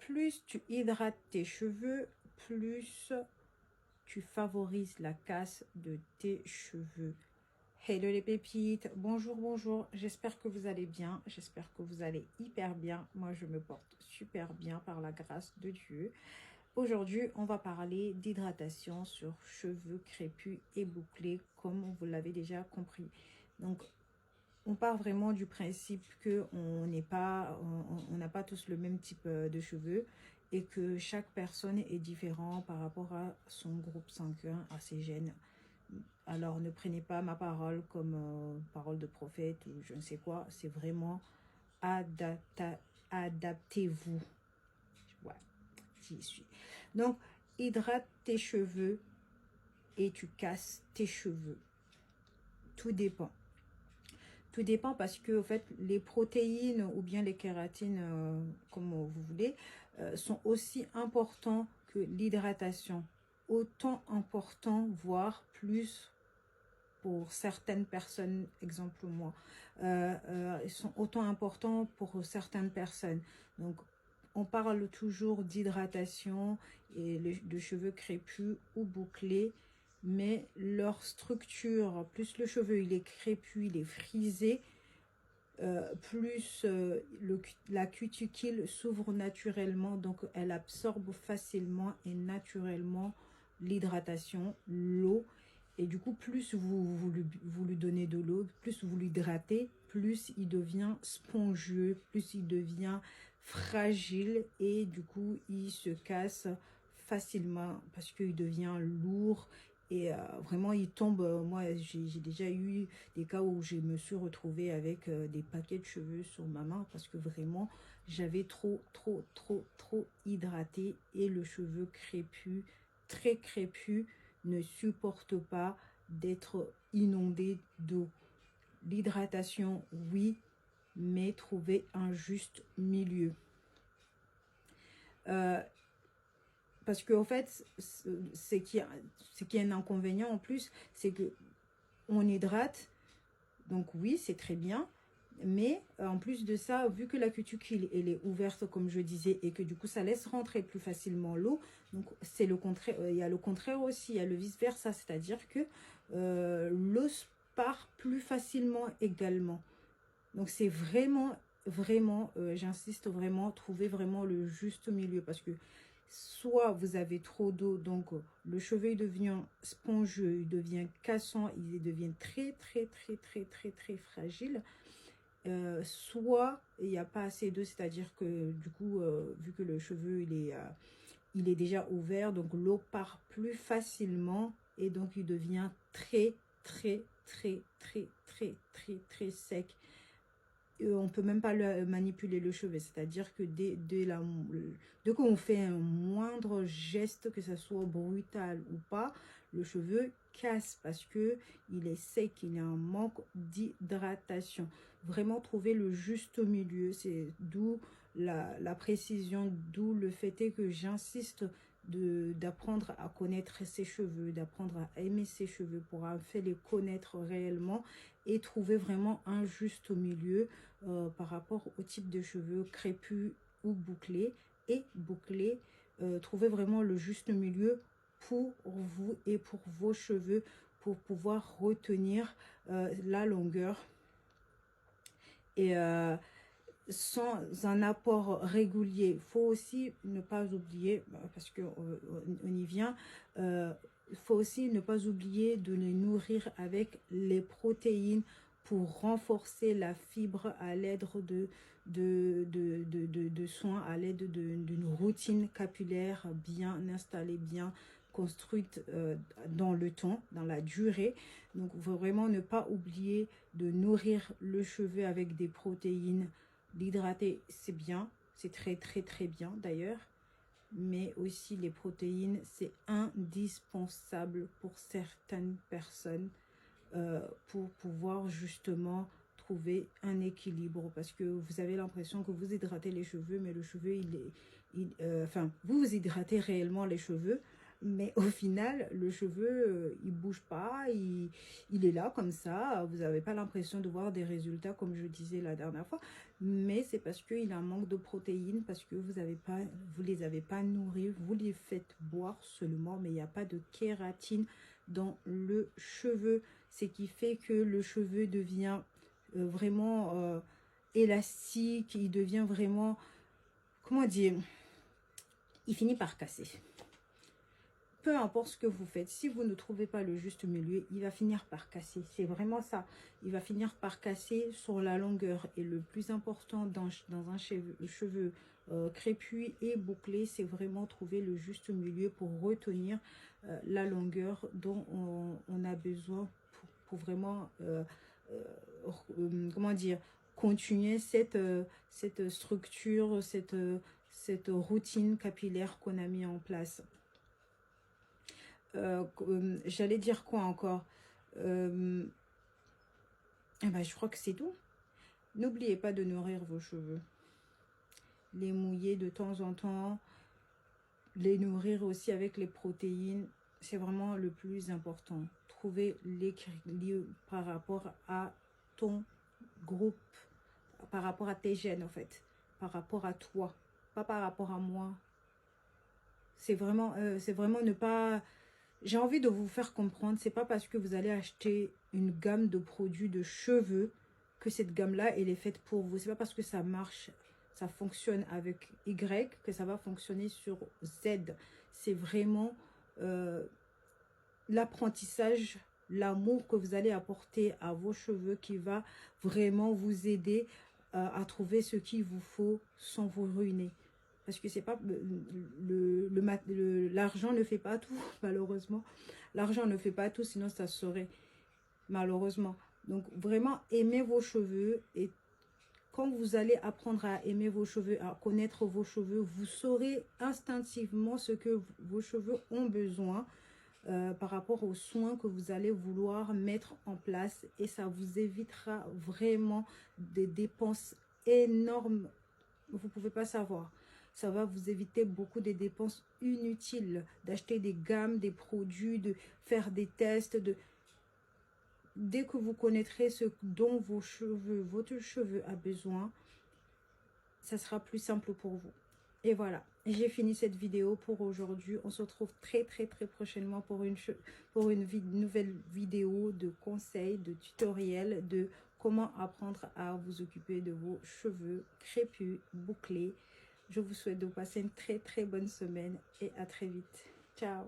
plus tu hydrates tes cheveux, plus tu favorises la casse de tes cheveux. Hello les pépites, bonjour, bonjour, j'espère que vous allez bien, j'espère que vous allez hyper bien. Moi je me porte super bien par la grâce de Dieu. Aujourd'hui on va parler d'hydratation sur cheveux crépus et bouclés, comme vous l'avez déjà compris. Donc on part vraiment du principe que on n'a pas tous le même type de cheveux et que chaque personne est différente par rapport à son groupe sanguin, à ses gènes. Alors ne prenez pas ma parole comme parole de prophète ou je ne sais quoi, c'est vraiment adaptez-vous. Ouais, j'y suis. Donc hydrate tes cheveux et tu casses tes cheveux. Tout dépend. Tout dépend parce que en fait, les protéines ou bien les kératines, comme vous voulez, sont aussi importants que l'hydratation. Autant important, voire plus pour certaines personnes, exemple moi. Ils sont autant importants pour certaines personnes. Donc, on parle toujours d'hydratation et de cheveux crépus ou bouclés, mais leur structure, plus le cheveu il est crépus, il est frisé, plus la cuticule s'ouvre naturellement, donc elle absorbe facilement et naturellement l'hydratation, l'eau. Et du coup, plus vous lui donnez de l'eau, plus vous l'hydratez, plus il devient spongieux, plus il devient fragile et du coup, il se casse facilement parce qu'il devient lourd et vraiment, il tombe. Moi, j'ai déjà eu des cas où je me suis retrouvée avec des paquets de cheveux sur ma main parce que vraiment, j'avais trop hydraté et le cheveu crépus, très crépus, ne supporte pas d'être inondé d'eau. L'hydratation, oui, mais trouver un juste milieu. Parce qu'en fait, c'est qu'il y a un inconvénient en plus, c'est que on hydrate, donc oui, c'est très bien, mais en plus de ça, vu que la cuticule elle est ouverte, comme je disais, et que du coup, ça laisse rentrer plus facilement l'eau, donc c'est le contraire. Il y a le contraire aussi, il y a le vice-versa, c'est-à-dire que l'eau part plus facilement également. Donc c'est vraiment, j'insiste vraiment, trouver vraiment le juste milieu, parce que soit vous avez trop d'eau, donc le cheveu il devient spongieux, il devient cassant, il devient très fragile. Soit il n'y a pas assez d'eau, c'est-à-dire que du coup, vu que le cheveu il est déjà ouvert, donc l'eau part plus facilement et donc il devient très sec. On peut même pas manipuler le cheveu, c'est-à-dire que dès qu'on fait un moindre geste, que ce soit brutal ou pas, le cheveu casse parce que il est sec, il y a un manque d'hydratation. Vraiment trouver le juste milieu, c'est d'où la précision, d'où le fait est que j'insiste d'apprendre à connaître ses cheveux, d'apprendre à aimer ses cheveux pour faire les connaître réellement et trouver vraiment un juste milieu par rapport au type de cheveux crépus ou bouclés. Et bouclés, trouver vraiment le juste milieu pour vous et pour vos cheveux pour pouvoir retenir la longueur. Et sans un apport régulier, il faut aussi ne pas oublier, parce qu'on y vient, il faut aussi ne pas oublier de les nourrir avec les protéines pour renforcer la fibre à l'aide de soins, à l'aide d'une routine capillaire bien installée, bien construite dans le temps, dans la durée. Donc, vraiment ne pas oublier de nourrir le cheveu avec des protéines. L'hydrater, c'est bien, c'est très bien d'ailleurs, mais aussi les protéines, c'est indispensable pour certaines personnes pour pouvoir justement trouver un équilibre, parce que vous avez l'impression que vous hydratez les cheveux, mais le cheveu, enfin, vous hydratez réellement les cheveux, Mais au final, le cheveu, il bouge pas, il est là comme ça. Vous n'avez pas l'impression de voir des résultats comme je disais la dernière fois. Mais c'est parce qu'il a un manque de protéines, parce que vous les avez pas nourris, vous les faites boire seulement, mais il n'y a pas de kératine dans le cheveu. Ce qui fait que le cheveu devient vraiment élastique, il devient vraiment, comment dire, il finit par casser. Peu importe ce que vous faites, si vous ne trouvez pas le juste milieu, il va finir par casser. C'est vraiment ça. Il va finir par casser sur la longueur. Et le plus important dans un cheveu crépus et bouclé, c'est vraiment trouver le juste milieu pour retenir la longueur dont on a besoin pour vraiment, comment dire, continuer cette structure, cette routine capillaire qu'on a mis en place. J'allais dire quoi encore, je crois que c'est tout. N'oubliez pas de nourrir vos cheveux, les mouiller de temps en temps, les nourrir aussi avec les protéines. C'est vraiment le plus important. Trouver l'équilibre par rapport à ton groupe, par rapport à tes gènes en fait, par rapport à toi, pas par rapport à moi. C'est vraiment ne pas... J'ai envie de vous faire comprendre, c'est pas parce que vous allez acheter une gamme de produits de cheveux que cette gamme-là, elle est faite pour vous. C'est pas parce que ça marche, ça fonctionne avec Y que ça va fonctionner sur Z. C'est vraiment l'apprentissage, l'amour que vous allez apporter à vos cheveux qui va vraiment vous aider à trouver ce qu'il vous faut sans vous ruiner. Parce que c'est pas l'argent ne fait pas tout, malheureusement. L'argent ne fait pas tout, sinon ça serait malheureusement. Donc vraiment aimez vos cheveux, et quand vous allez apprendre à aimer vos cheveux, à connaître vos cheveux, vous saurez instinctivement ce que vos cheveux ont besoin par rapport aux soins que vous allez vouloir mettre en place, et ça vous évitera vraiment des dépenses énormes. Vous ne pouvez pas savoir. Ça va vous éviter beaucoup de dépenses inutiles, d'acheter des gammes, des produits, de faire des tests. Dès que vous connaîtrez ce dont votre cheveu a besoin, ça sera plus simple pour vous. Et voilà, j'ai fini cette vidéo pour aujourd'hui. On se retrouve très prochainement pour une nouvelle vidéo de conseils, de tutoriels, de comment apprendre à vous occuper de vos cheveux crépus, bouclés. Je vous souhaite de passer une très bonne semaine et à très vite. Ciao!